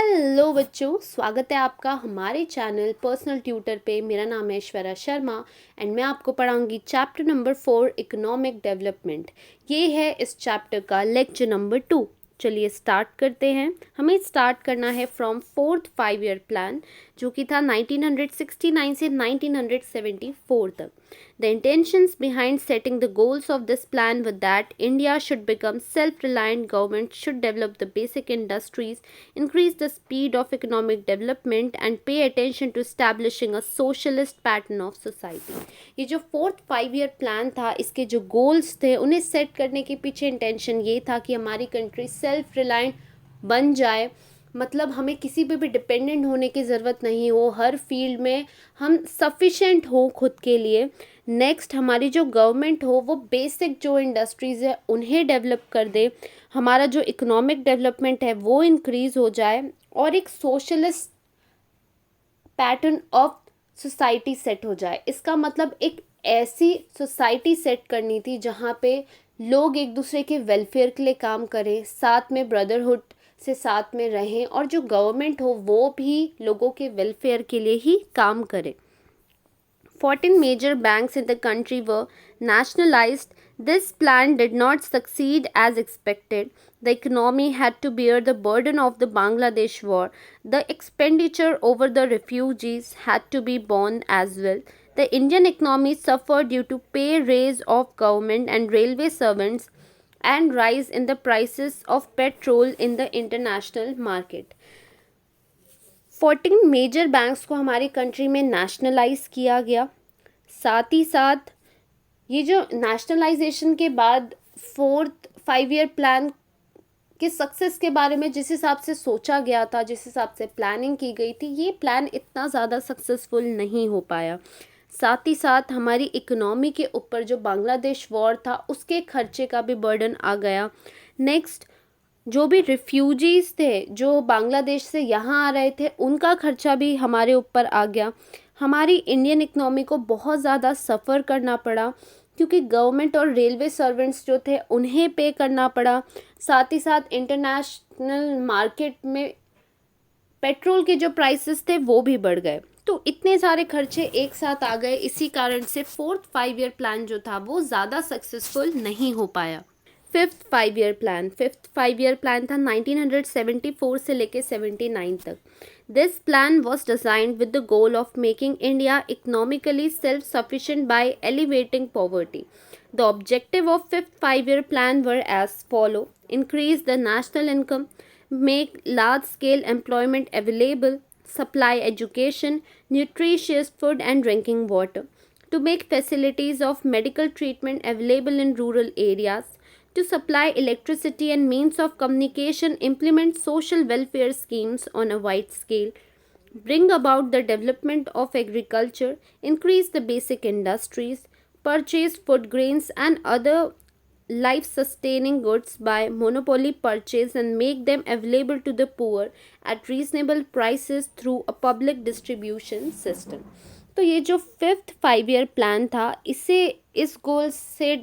Hello बच्चों, स्वागत है आपका हमारे चैनल पर्सनल ट्यूटर पे। मेरा नाम है ऐश्वर्या शर्मा एंड मैं आपको पढ़ाऊंगी चैप्टर नंबर 4 इकोनॉमिक डेवलपमेंट। ये है इस चैप्टर का लेक्चर नंबर 2। चलिए स्टार्ट करते हैं। हमें स्टार्ट करना है फ्रॉम फोर्थ 5 ईयर प्लान, जो कि था 1969 से 1974 तक। The intentions behind setting the goals of this plan were that India should become self-reliant, government should develop the basic industries, increase the speed of economic development and pay attention to establishing a socialist pattern of society। ये जो fourth 5 year plan था, इसके जो goals थे उन्हें set करने के पीछे इंटेंशन ये था कि हमारी कंट्री सेल्फ रिलायंट बन जाए। मतलब हमें किसी पे भी डिपेंडेंट होने की ज़रूरत नहीं हो, हर फील्ड में हम सफिशेंट हो खुद के लिए। नेक्स्ट, हमारी जो गवर्नमेंट हो वो बेसिक जो इंडस्ट्रीज़ है उन्हें डेवलप कर दे, हमारा जो इकोनॉमिक डेवलपमेंट है वो इंक्रीज़ हो जाए और एक socialist pattern of society set हो जाए। इसका मतलब एक ऐसी सोसाइटी सेट करनी थी जहाँ पे लोग एक दूसरे के वेलफेयर के लिए काम करें, साथ में ब्रदरहुड से साथ में रहें और जो गवर्नमेंट हो वो भी लोगों के वेलफेयर के लिए ही काम करे। 14 major banks in the country were nationalized. This plan did not succeed as expected. The economy had to bear the burden of the Bangladesh war. The expenditure over the refugees had to be borne as well. The Indian economy suffered due to pay raise of government and railway servants and rise in the prices of petrol in the international market. 14 major banks को हमारी country में nationalise किया गया। साथ ही साथ ये जो nationalisation के बाद फोर्थ 5 ईयर प्लान के सक्सेस के बारे में जिस हिसाब से सोचा गया था, जिस हिसाब से प्लानिंग की गई थी, ये प्लान इतना ज़्यादा सक्सेसफुल नहीं हो पाया। साथ ही साथ हमारी इकोनॉमी के ऊपर जो बांग्लादेश वॉर था उसके खर्चे का भी बर्डन आ गया। नेक्स्ट, जो भी रिफ्यूजीज़ थे जो बांग्लादेश से यहाँ आ रहे थे उनका खर्चा भी हमारे ऊपर आ गया। हमारी इंडियन इकनॉमी को बहुत ज़्यादा सफ़र करना पड़ा क्योंकि गवर्नमेंट और रेलवे सर्वेंट्स जो थे उन्हें पे करना पड़ा। साथ ही साथ इंटरनेशनल मार्केट में पेट्रोल के जो प्राइसेस थे वो भी बढ़ गए। तो इतने सारे खर्चे एक साथ आ गए, इसी कारण से फोर्थ 5 ईयर प्लान जो था वो ज़्यादा सक्सेसफुल नहीं हो पाया। फिफ्थ 5 ईयर प्लान था 1974 से लेके 79 तक। This plan was designed with the goal of making India economically self sufficient by elevating poverty. The objective of fifth 5 year plan were as follow: increase the national income, make large-scale employment available, supply education, nutritious food and drinking water, to make facilities of medical treatment available in rural areas, to supply electricity and means of communication, implement social welfare schemes on a wide scale, bring about the development of agriculture, increase the basic industries, purchase food grains and other life sustaining goods by monopoly purchase and make them available to the poor at reasonable prices through a public distribution system। तो ये जो fifth 5 year plan था इसे इस गोल से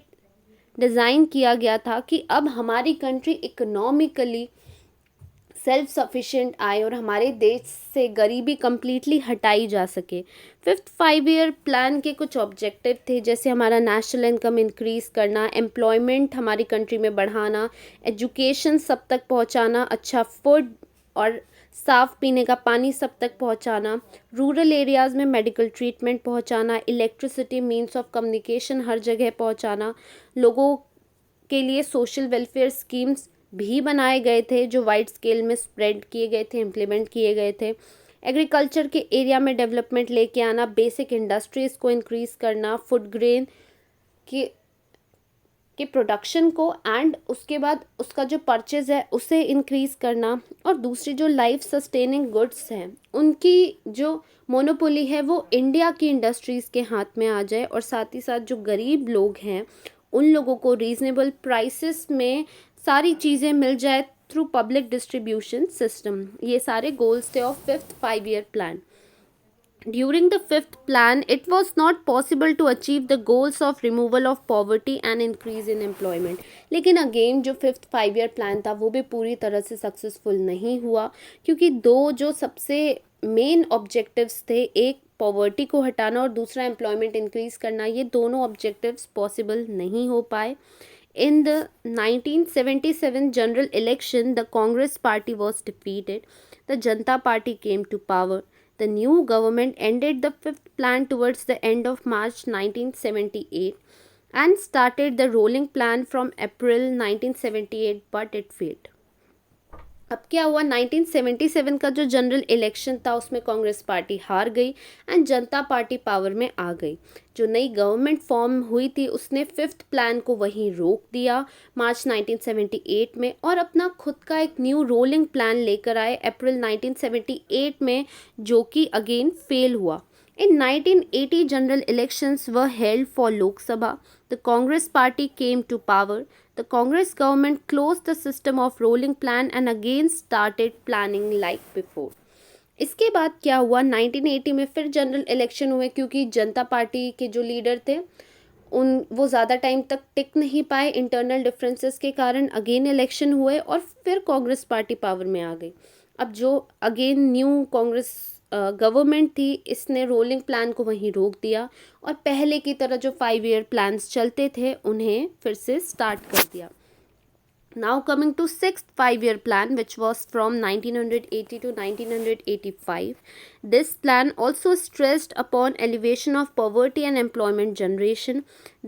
design किया गया था कि अब हमारी कंट्री इकोनॉमिकली सेल्फ सफिशिएंट आए और हमारे देश से गरीबी कम्प्लीटली हटाई जा सके। फिफ्थ 5 ईयर प्लान के कुछ ऑब्जेक्टिव थे, जैसे हमारा नेशनल इनकम इंक्रीज़ करना, एम्प्लॉयमेंट हमारी कंट्री में बढ़ाना, एजुकेशन सब तक पहुंचाना, अच्छा फूड और साफ़ पीने का पानी सब तक पहुंचाना, रूरल एरियाज़ में मेडिकल ट्रीटमेंट पहुंचाना, इलेक्ट्रिसिटी मींस ऑफ कम्युनिकेशन हर जगह पहुंचाना, लोगों के लिए सोशल वेलफेयर स्कीम्स भी बनाए गए थे जो वाइड स्केल में स्प्रेड किए गए थे, इम्प्लीमेंट किए गए थे। एग्रीकल्चर के एरिया में डेवलपमेंट लेके आना, बेसिक इंडस्ट्रीज़ को इंक्रीज़ करना, फूड ग्रेन के प्रोडक्शन को एंड उसके बाद उसका जो परचेज़ है उसे इंक्रीज़ करना, और दूसरी जो लाइफ सस्टेनिंग गुड्स हैं उनकी जो मोनोपोली है वो इंडिया की इंडस्ट्रीज़ के हाथ में आ जाए, और साथ ही साथ जो गरीब लोग हैं उन लोगों को रीज़नेबल प्राइसेस में सारी चीज़ें मिल जाए थ्रू पब्लिक डिस्ट्रीब्यूशन सिस्टम। ये सारे गोल्स थे of fifth 5 year plan. During the fifth plan, it was not possible to achieve the goals of removal of poverty and increase in employment. लेकिन again जो fifth 5 year plan था वो भी पूरी तरह से सक्सेसफुल नहीं हुआ, क्योंकि दो जो सबसे मेन ऑब्जेक्टिव्स थे, एक पॉवर्टी को हटाना और दूसरा एम्प्लॉयमेंट इंक्रीज करना, ये दोनों ऑब्जेक्टिव्स पॉसिबल नहीं हो पाए. In the 1977 general election, the Congress party was defeated. The Janata Party came to power. The new government ended the fifth plan towards the end of March 1978 and started the rolling plan from April 1978, but it failed. अब क्या हुआ, 1977 का जो general election था उसमें Congress party हार गई and Janata party power में आ गई. जो नई गवर्नमेंट फॉर्म हुई थी उसने फिफ्थ प्लान को वहीं रोक दिया मार्च 1978 में और अपना खुद का एक न्यू रोलिंग प्लान लेकर आए अप्रैल 1978 में, जो कि अगेन फेल हुआ. In 1980 general elections were held for Lok Sabha. The Congress party came to power. The Congress government closed the system of rolling plan and again started planning like before. इसके बाद क्या हुआ, 1980 में फिर general election हुए, क्योंकि जनता party के जो लीडर थे वो ज़्यादा टाइम तक टिक नहीं पाए इंटरनल डिफरेंसेस के कारण. अगेन इलेक्शन हुए और फिर कांग्रेस पार्टी पावर में आ गई. अब जो अगेन न्यू कांग्रेस गवर्नमेंट थी, इसने रोलिंग प्लान को वहीं रोक दिया और पहले की तरह जो 5 ईयर प्लान्स चलते थे उन्हें फिर से स्टार्ट कर दिया. Now coming to sixth 5 year plan, which was from 1980 to 1985. This plan also stressed upon elevation of poverty and employment generation.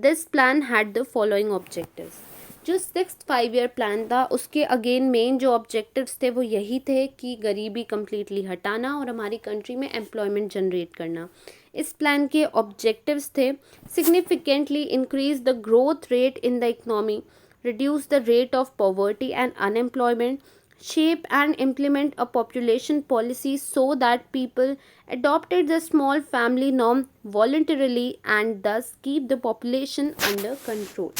This plan had the following objectives. जो सिक्स्थ 5 ईयर प्लान था उसके again main जो objectives थे वो यही थे कि गरीबी कम्प्लीटली हटाना और हमारी कंट्री में एम्प्लॉयमेंट जनरेट करना. इस प्लान के ऑब्जेक्टिव्स थे significantly increase the growth rate in the economy, reduce the rate of poverty and unemployment, shape and implement a population policy so that people adopted the small family norm voluntarily and thus keep the population under control.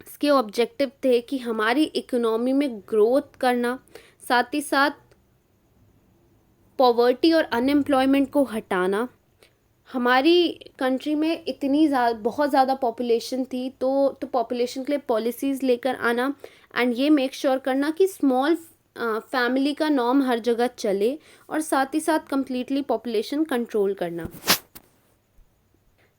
इसके objective थे कि हमारी economy में growth करना, साथ ही साथ poverty और unemployment को हटाना. हमारी कंट्री में इतनी बहुत ज़्यादा पॉपुलेशन थी, तो पॉपुलेशन के लिए पॉलिसीज़ लेकर आना एंड ये मेक श्योर करना कि स्मॉल फैमिली का नॉर्म हर जगह चले और साथ ही साथ कम्प्लीटली पॉपुलेशन कंट्रोल करना.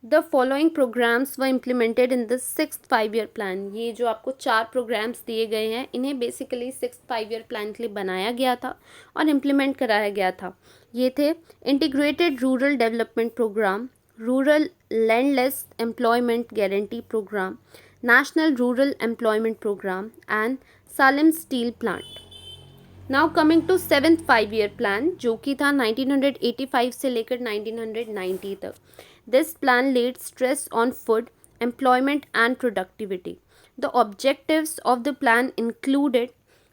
द फॉलोइंग प्रोग्राम्स व implemented in the sixth 5 year plan. ये जो आपको 4 प्रोग्राम्स दिए गए हैं इन्हें बेसिकली सिक्स्थ 5 ईयर प्लान के लिए बनाया गया था और इम्प्लीमेंट कराया गया था. ये थे integrated rural development programme, rural landless employment guarantee programme, national rural employment programme and Salem steel plant. Now coming to seventh 5 year plan, जो कि था 1985 से लेकर 1990 तक. This plan laid stress on food, employment and productivity. The objectives of the plan included,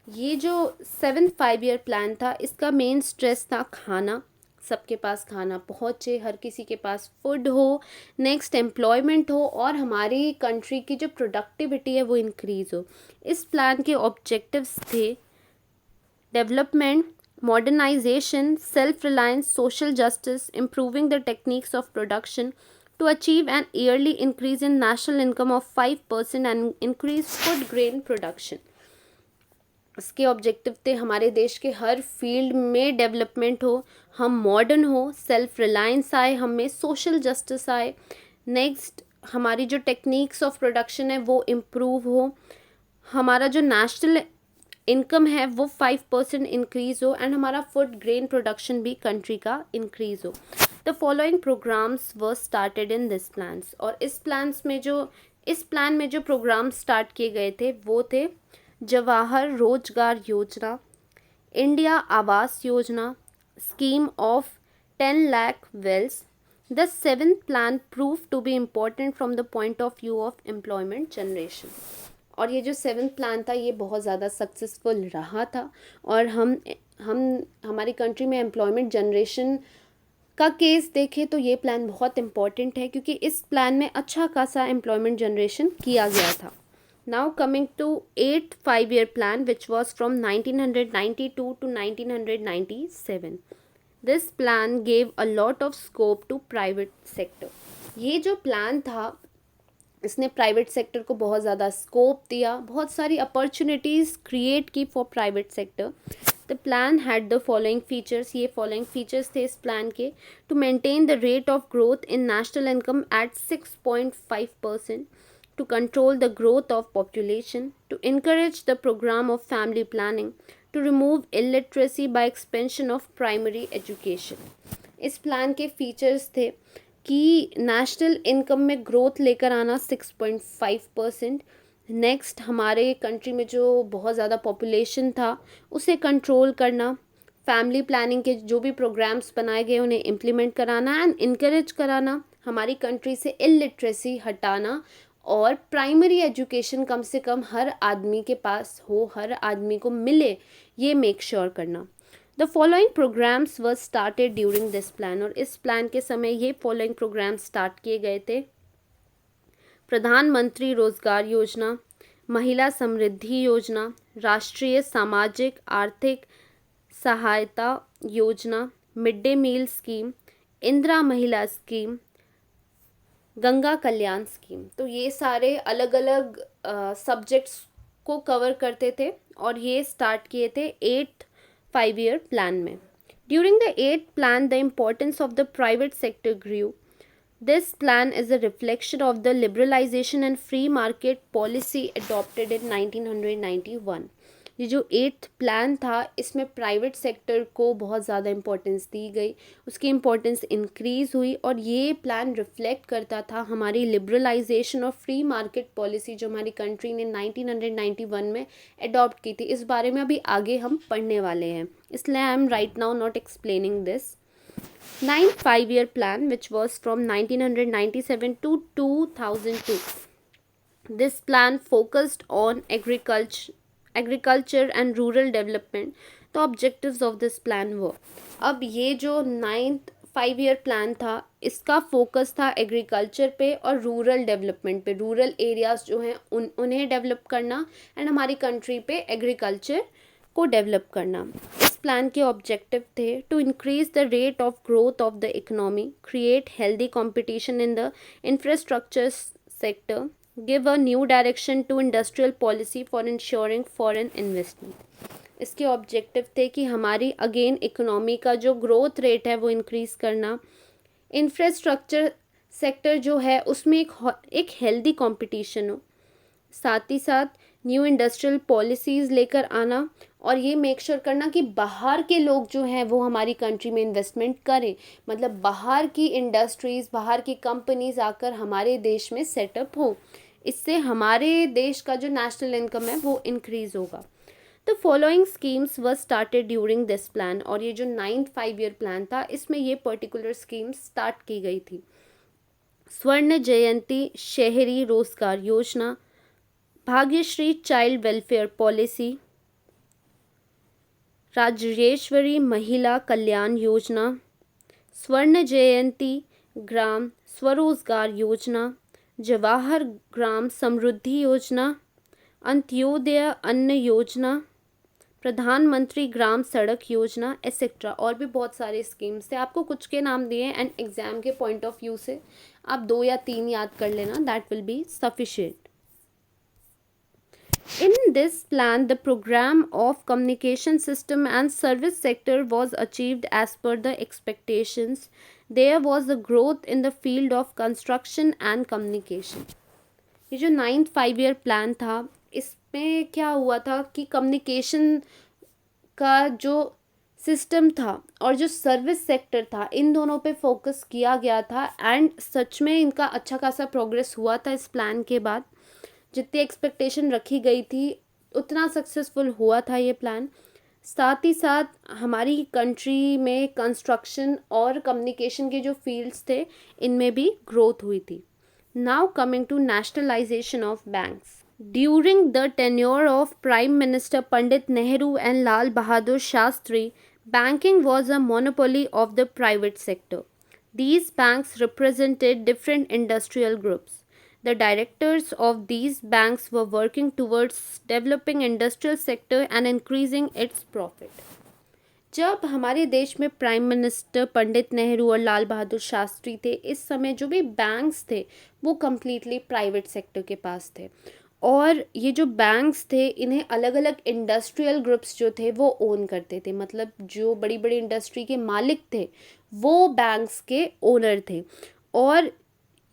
ये जो seventh 5 year plan था इसका मेन स्ट्रेस था खाना, सबके पास खाना पहुँचे, हर किसी के पास फूड हो, नेक्स्ट एम्प्लॉयमेंट हो और हमारी कंट्री की जो प्रोडक्टिविटी है वो इंक्रीज़ हो. इस प्लान के ऑब्जेक्टिव्स थे development, modernization, self-reliance, social justice, improving the techniques of production to achieve an yearly increase in national income of 5% and increase food grain production. इसके ऑब्जेक्टिव थे हमारे देश के हर फील्ड में डेवलपमेंट हो, हम मॉडर्न हो, सेल्फ रिलायंस आए, हम में सोशल जस्टिस आए, नेक्स्ट हमारी जो टेक्निक्स ऑफ प्रोडक्शन है वो इम्प्रूव हो, हमारा जो नेशनल इनकम है वो 5% इंक्रीज़ हो एंड हमारा फूड ग्रेन प्रोडक्शन भी कंट्री का इंक्रीज़ हो. The following programmes were started in this plans. और इस प्लान में जो प्रोग्राम स्टार्ट किए गए थे वो थे जवाहर रोजगार योजना, इंडिया आवास योजना, scheme of 10 lakh wells. The seventh plan prove to be important from the point of view of employment generation. और ये जो सेवेंथ प्लान था ये बहुत ज़्यादा सक्सेसफुल रहा था और हम हमारी कंट्री में एम्प्लॉयमेंट जनरेशन का केस देखें तो ये प्लान बहुत इम्पॉर्टेंट है क्योंकि इस प्लान में अच्छा खासा एम्प्लॉयमेंट जनरेशन किया गया था. Now coming to 8th 5 year plan which was from 1992 to 1997. This plan gave a lot of scope to private sector. ये जो प्लान था इसने प्राइवेट सेक्टर को बहुत ज़्यादा स्कोप दिया, बहुत सारी अपॉर्चुनिटीज़ क्रिएट की for private sector. The plan had the following features, ये फॉलोइंग फीचर्स थे इस प्लान के: to maintain the rate of growth in national income at 6.5%, to control the growth of population, to encourage the program of family planning, to remove illiteracy by expansion of primary education। इस plan के features थे कि national income में growth लेकर आना 6.5%। Next, हमारे country में जो बहुत ज़्यादा पॉपुलेशन था उसे कंट्रोल करना, फैमिली प्लानिंग के जो भी प्रोग्राम्स बनाए गए उन्हें इम्प्लीमेंट कराना एंड इनकरेज कराना, हमारी कंट्री से इलिटरेसी हटाना और प्राइमरी एजुकेशन कम से कम हर आदमी के पास हो, हर आदमी को मिले, ये मेक श्योर करना। The following programmes were started during this plan, और इस प्लान के समय ये फॉलोइंग प्रोग्राम स्टार्ट किए गए थे: प्रधानमंत्री रोजगार योजना, महिला समृद्धि योजना, राष्ट्रीय सामाजिक आर्थिक सहायता योजना, mid day meal scheme, Indira महिला स्कीम, गंगा कल्याण स्कीम। तो ये सारे अलग अलग सब्जेक्ट्स को कवर करते थे और ये स्टार्ट किए थे 8 5-year प्लान में। During the 8th plan the importance of the private sector grew. This plan is a reflection of the liberalisation and free market policy adopted in 1991। ये जो 8th प्लान था इसमें प्राइवेट सेक्टर को बहुत ज़्यादा importance दी गई, उसकी इम्पोर्टेंस इंक्रीज़ हुई और ये प्लान रिफ्लेक्ट करता था हमारी लिबरलाइजेशन और फ्री मार्केट पॉलिसी जो हमारी कंट्री ने 1991 में अडॉप्ट की थी। इस बारे में अभी आगे हम पढ़ने वाले हैं, इसलिए I am right now not explaining this. 9th 5-year plan, which was from 1997 to 2002. This plan focused on agriculture and rural development. The objectives of this plan were, अब ये जो 9th 5-year plan था इसका focus था agriculture पे और rural development पे, rural areas जो हैं उन्हें डेवलप करना एंड हमारी कंट्री पे एग्रीकल्चर को डेवलप करना। इस प्लान के ऑब्जेक्टिव थे: to increase the rate of growth of the economy, create healthy competition in the infrastructure sector, give a new direction to industrial policy for ensuring foreign investment. इसके objective थे कि हमारी again economy का जो growth rate है वो increase करना, infrastructure sector जो है उसमें एक हेल्दी कंपटीशन हो, साथ ही साथ न्यू इंडस्ट्रियल पॉलिसीज़ लेकर आना और ये मेक श्योर करना कि बाहर के लोग जो हैं वो हमारी कंट्री में इन्वेस्टमेंट करें, मतलब बाहर की इंडस्ट्रीज़, बाहर की कंपनीज आकर हमारे देश में सेटअप हो। इससे हमारे देश का जो नेशनल इनकम है वो इंक्रीज़ होगा। The following schemes were started during this plan, और ये जो 9th 5-year प्लान था इसमें ये पर्टिकुलर स्कीम्स स्टार्ट की गई थी: स्वर्ण जयंती शहरी रोजगार योजना, Bhagyashree child welfare policy, Rajeshwari महिला कल्याण योजना, स्वर्ण जयंती ग्राम स्वरोजगार योजना, जवाहर ग्राम समृद्धि योजना, अंत्योदय अन्न योजना, प्रधानमंत्री ग्राम सड़क योजना एसेट्रा। और भी बहुत सारे स्कीम्स थे, आपको कुछ के नाम दिए एंड एग्ज़ाम के पॉइंट ऑफ व्यू से आप 2 या 3 याद कर लेना, that will be sufficient. In this plan, the program of communication system and service sector was achieved as per the expectations. There was a growth in the field of construction and communication. ये जो 9th 5-year plan था इसमें क्या हुआ था कि communication का जो सिस्टम था और जो सर्विस सेक्टर था इन दोनों पे फोकस किया गया था एंड सच में इनका अच्छा खासा प्रोग्रेस हुआ था। इस प्लान के बाद जितनी एक्सपेक्टेशन रखी गई थी उतना सक्सेसफुल हुआ था ये प्लान। साथ ही साथ हमारी कंट्री में कंस्ट्रक्शन और कम्युनिकेशन के जो फील्ड्स थे इनमें भी ग्रोथ हुई थी। Now coming to nationalisation of banks. During the tenure of prime minister Pandit Nehru and Lal Bahadur Shastri, banking was a monopoly of the private sector. These banks represented different industrial groups. The directors of these banks were working towards developing industrial sector and increasing its profit. जब हमारे देश में prime minister Pandit Nehru और लाल बहादुर शास्त्री थे, इस समय जो भी बैंक्स थे वो कम्प्लीटली प्राइवेट सेक्टर के पास थे। और ये जो बैंक्स थे इन्हें अलग अलग इंडस्ट्रियल ग्रुप्स जो थे वो ओन करते थे, मतलब जो बड़ी बड़ी इंडस्ट्री के मालिक थे वो बैंक्स के ओनर थे। और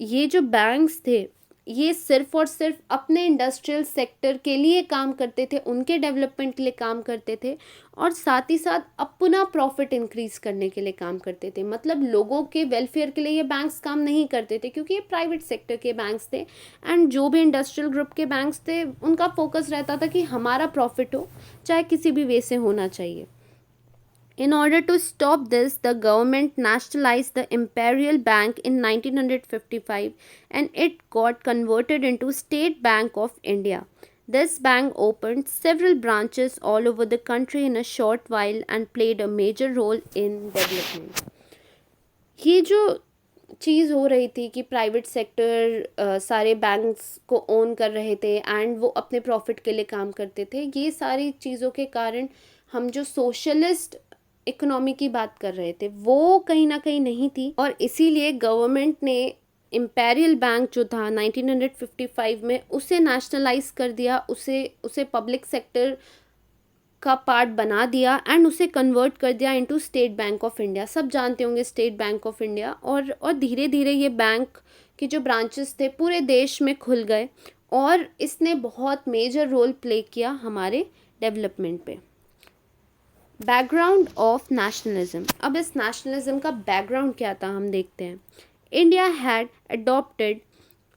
ये जो बैंक्स थे ये सिर्फ और सिर्फ अपने इंडस्ट्रियल सेक्टर के लिए काम करते थे, उनके डेवलपमेंट के लिए काम करते थे, और साथ ही साथ अपना प्रॉफिट इंक्रीज करने के लिए काम करते थे। मतलब लोगों के वेलफेयर के लिए ये बैंक्स काम नहीं करते थे, क्योंकि ये प्राइवेट सेक्टर के बैंक्स थे। एंड जो भी इंडस्ट्रियल ग्रुप के बैंक्स थे उनका फोकस रहता था कि हमारा प्रॉफिट हो, चाहे किसी भी वे से होना चाहिए। In order to stop this, the government nationalized the Imperial Bank in 1955 and it got converted into State Bank of India. This bank opened several branches all over the country in a short while and played a major role in development. ये जो चीज़ हो रही थी कि private sector सारे banks को own कर रहे थे एंड वो अपने प्रॉफिट के लिए काम करते थे, ये सारी चीज़ों के कारण हम जो सोशलिस्ट इकोनॉमी की बात कर रहे थे वो कहीं ना कहीं नहीं थी। और इसीलिए गवर्नमेंट ने इम्पेरियल बैंक जो था 1955 में उसे नेशनलाइज कर दिया, उसे पब्लिक सेक्टर का पार्ट बना दिया एंड उसे कन्वर्ट कर दिया into state bank of India. सब जानते होंगे स्टेट बैंक ऑफ इंडिया। और धीरे धीरे ये बैंक के जो ब्रांचेस थे पूरे देश में खुल गए और इसने बहुत मेजर रोल प्ले किया हमारे डेवलपमेंट पे। Background of nationalism. अब इस नेशनलिज्म का बैकग्राउंड क्या था हम देखते हैं। India had adopted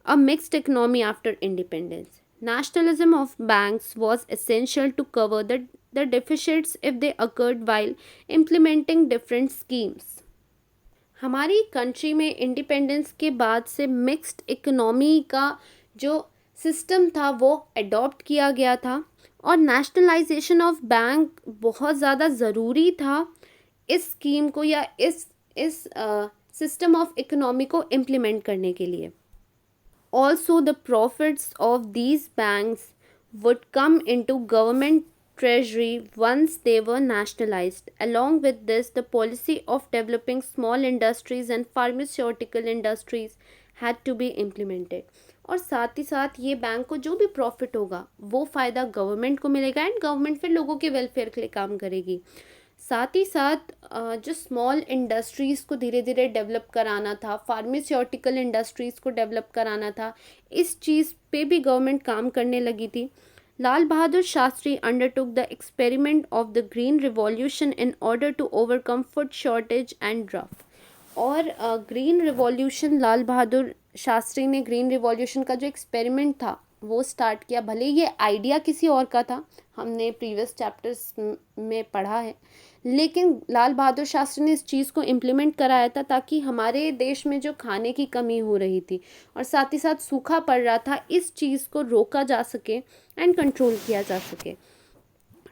a mixed economy after independence. Nationalism of banks was essential to cover the deficits if they occurred while implementing different schemes. हमारी कंट्री में इंडिपेंडेंस के बाद से मिक्स्ड इकोनॉमी का जो सिस्टम था वो अडॉप्ट किया गया था और नेशनलाइजेशन ऑफ बैंक बहुत ज़्यादा ज़रूरी था इस स्कीम को या इस सिस्टम ऑफ इकोनॉमी को इम्प्लीमेंट करने के लिए। Also, the profits of these banks would come into government treasury once they were nationalized. Along with this, the policy of developing small industries and pharmaceutical industries had to be implemented. और साथ ही साथ ये bank को जो भी profit होगा वो फ़ायदा गवर्नमेंट को मिलेगा एंड गवर्नमेंट फिर लोगों के वेलफेयर के लिए काम करेगी। साथ ही साथ जो स्मॉल इंडस्ट्रीज़ को धीरे धीरे डेवलप कराना था, फार्मास्यूटिकल इंडस्ट्रीज़ को डेवलप कराना था, इस चीज़ पे भी गवर्नमेंट काम करने लगी थी। Lal Bahadur Shastri undertook the experiment of the green revolution in order to overcome food shortage and draft. और ग्रीन रिवॉल्यूशन, लाल बहादुर शास्त्री ने ग्रीन रिवॉल्यूशन का जो एक्सपेरिमेंट था वो स्टार्ट किया। भले ये आइडिया किसी और का था, हमने प्रीवियस चैप्टर्स में पढ़ा है, लेकिन लाल बहादुर शास्त्री ने इस चीज़ को इम्प्लीमेंट कराया था ताकि हमारे देश में जो खाने की कमी हो रही थी और साथ ही साथ सूखा पड़ रहा था, इस चीज़ को रोका जा सके एंड कंट्रोल किया जा सके।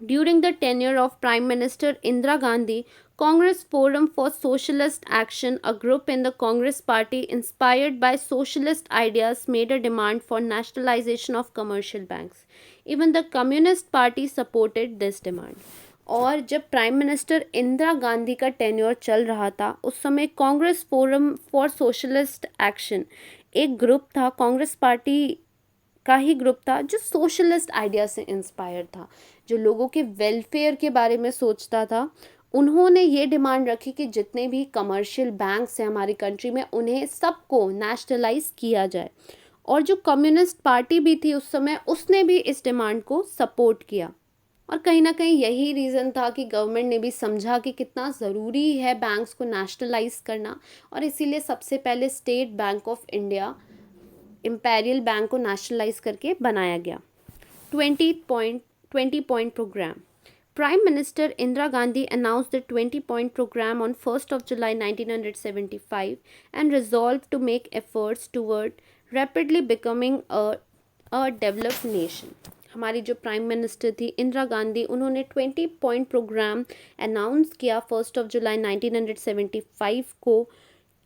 During the tenure of Prime Minister Indira Gandhi, Congress Forum for Socialist Action, a group in the Congress Party inspired by socialist ideas, made a demand for nationalization of commercial banks. Even the Communist Party supported this demand. और जब prime minister Indira Gandhi का tenure चल रहा था उस समय Congress forum for socialist action एक group था, कांग्रेस पार्टी का ही ग्रुप था जो सोशलिस्ट आइडिया से इंस्पायर था, जो लोगों के वेलफेयर के बारे में सोचता था। उन्होंने ये डिमांड रखी कि जितने भी कमर्शियल बैंक्स हैं हमारी कंट्री में उन्हें सबको नेशनलाइज किया जाए। और जो कम्युनिस्ट पार्टी भी थी उस समय उसने भी इस डिमांड को सपोर्ट किया। और कहीं ना कहीं यही रीज़न था कि गवर्नमेंट ने भी समझा कि कितना ज़रूरी है बैंक्स को नेशनलाइज करना, और इसीलिए सबसे पहले state bank of India imperial bank को नेशनलाइज करके बनाया गया। 20 point program. Prime Minister Indira Gandhi announced the 20-point program on 1st of July 1975 and resolved to make efforts toward rapidly becoming a developed nation. हमारी जो prime minister थी इंदिरा गांधी, उन्होंने 20 point programme announce किया 1 जुलाई 1975 को।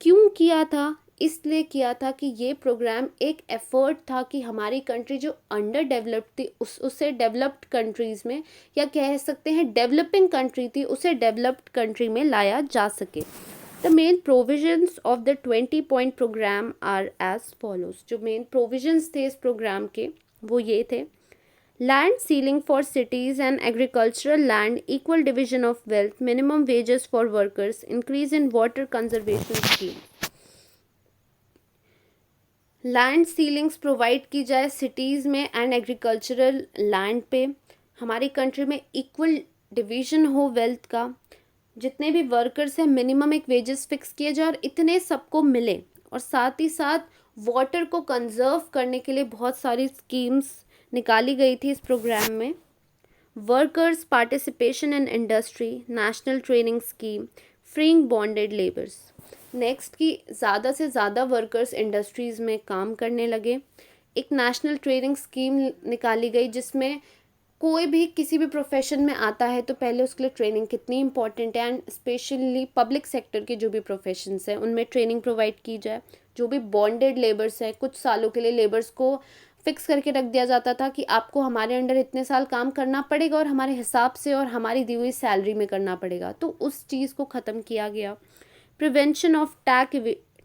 क्यों किया था इसलिए किया था कि ये प्रोग्राम एक एफर्ट था कि हमारी कंट्री जो अंडर डेवलप्ड थी उसे डेवलप्ड कंट्रीज़ में, या कह सकते हैं डेवलपिंग कंट्री थी, उसे डेवलप्ड कंट्री में लाया जा सके। The main provisions of the 20 point programme are as follows. जो मेन प्रोविजंस थे इस प्रोग्राम के वो ये थे: land ceiling for cities and agricultural land, equal division of wealth, minimum wages for workers, increase in water conservation scheme. Land ceilings provide की जाए cities में एंड एग्रीकल्चरल लैंड पे, हमारी कंट्री में इक्वल डिवीजन हो वेल्थ का, जितने भी वर्कर्स हैं मिनिमम एक वेजेस फिक्स किए जाए और इतने सबको मिले, और साथ ही साथ वाटर को कंजर्व करने के लिए बहुत सारी स्कीम्स निकाली गई थी इस प्रोग्राम में। Workers participation in industry, national training scheme, freeing bonded labours. Next की ज़्यादा से ज़्यादा वर्कर्स इंडस्ट्रीज़ में काम करने लगे। एक नेशनल ट्रेनिंग स्कीम निकाली गई जिसमें कोई भी किसी भी प्रोफेशन में आता है तो पहले उसके लिए ट्रेनिंग कितनी इंपॉर्टेंट है, एंड स्पेशली पब्लिक सेक्टर के जो भी प्रोफेशंस हैं उनमें ट्रेनिंग प्रोवाइड की जाए। जो भी बॉन्डेड लेबर्स है, कुछ सालों के लिए लेबर्स को फिक्स करके रख दिया जाता था कि आपको हमारे अंडर इतने साल काम करना पड़ेगा और हमारे हिसाब से और हमारी दी हुई सैलरी में करना पड़ेगा, तो उस चीज़ को ख़त्म किया गया। Prevention of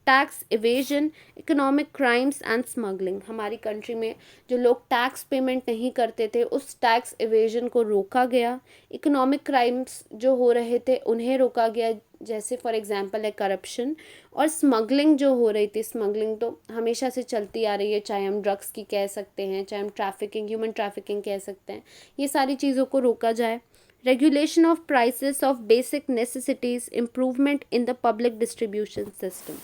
tax evasion, economic crimes and smuggling. हमारी कंट्री में जो लोग टैक्स पेमेंट नहीं करते थे उस टैक्स इवेजन को रोका गया। इकोनॉमिक क्राइम्स जो हो रहे थे उन्हें रोका गया, जैसे फॉर एग्जांपल है करप्शन। और स्मगलिंग जो हो रही थी, स्मगलिंग तो हमेशा से चलती आ रही है, चाहे हम ड्रग्स की कह सकते हैं, चाहे हम ट्रैफिकिंग, ह्यूमन ट्रैफिकिंग कह सकते हैं, ये सारी चीज़ों को रोका जाए। Regulation of prices of basic necessities, improvement in the public distribution system.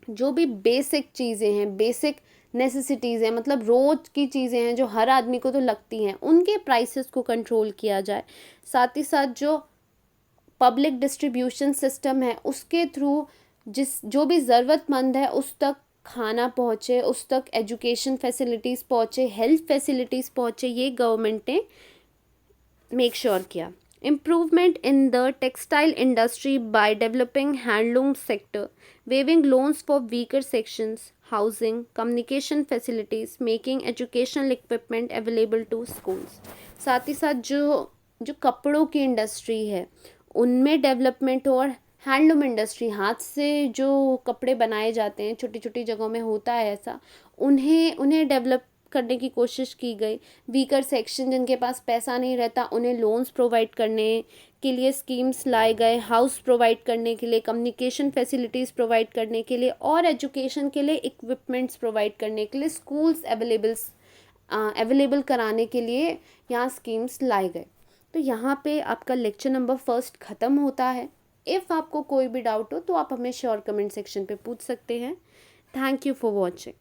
जो भी बेसिक चीज़ें हैं, बेसिक नेसेसिटीज़ हैं, मतलब रोज़ की चीज़ें हैं जो हर आदमी को तो लगती हैं, उनके प्राइसेस को कंट्रोल किया जाए। साथ ही साथ जो पब्लिक डिस्ट्रीब्यूशन सिस्टम है उसके थ्रू जो भी ज़रूरतमंद है उस तक खाना पहुँचे, उस तक एजुकेशन फैसिलिटीज़ पहुँचे, हेल्थ फैसिलिटीज़ पहुँचे, ये गवर्नमेंट ने मेक श्योर किया। Improvement in the textile industry by developing handloom sector, waiving loans for weaker sections, housing, communication facilities, making educational equipment available to schools। साथ ही साथ जो कपड़ों की इंडस्ट्री है उनमें डेवलपमेंट हो, और हैंडलूम इंडस्ट्री, हाथ से जो कपड़े बनाए जाते हैं, छोटी छोटी जगहों में होता है ऐसा, उन्हें डेवलप करने की कोशिश की गई। वीकर सेक्शन जिनके पास पैसा नहीं रहता उन्हें लोन्स प्रोवाइड करने के लिए स्कीम्स लाए गए, हाउस प्रोवाइड करने के लिए, कम्युनिकेशन फैसिलिटीज़ प्रोवाइड करने के लिए, और एजुकेशन के लिए इक्विपमेंट्स प्रोवाइड करने के लिए, स्कूल्स अवेलेबल कराने के लिए यहाँ स्कीम्स लाए गए। तो यहाँ पे आपका लेक्चर नंबर 1 ख़त्म होता है। इफ़ आपको कोई भी डाउट हो तो आप हमें श्योर कमेंट सेक्शन पे पूछ सकते हैं। Thank you for watching.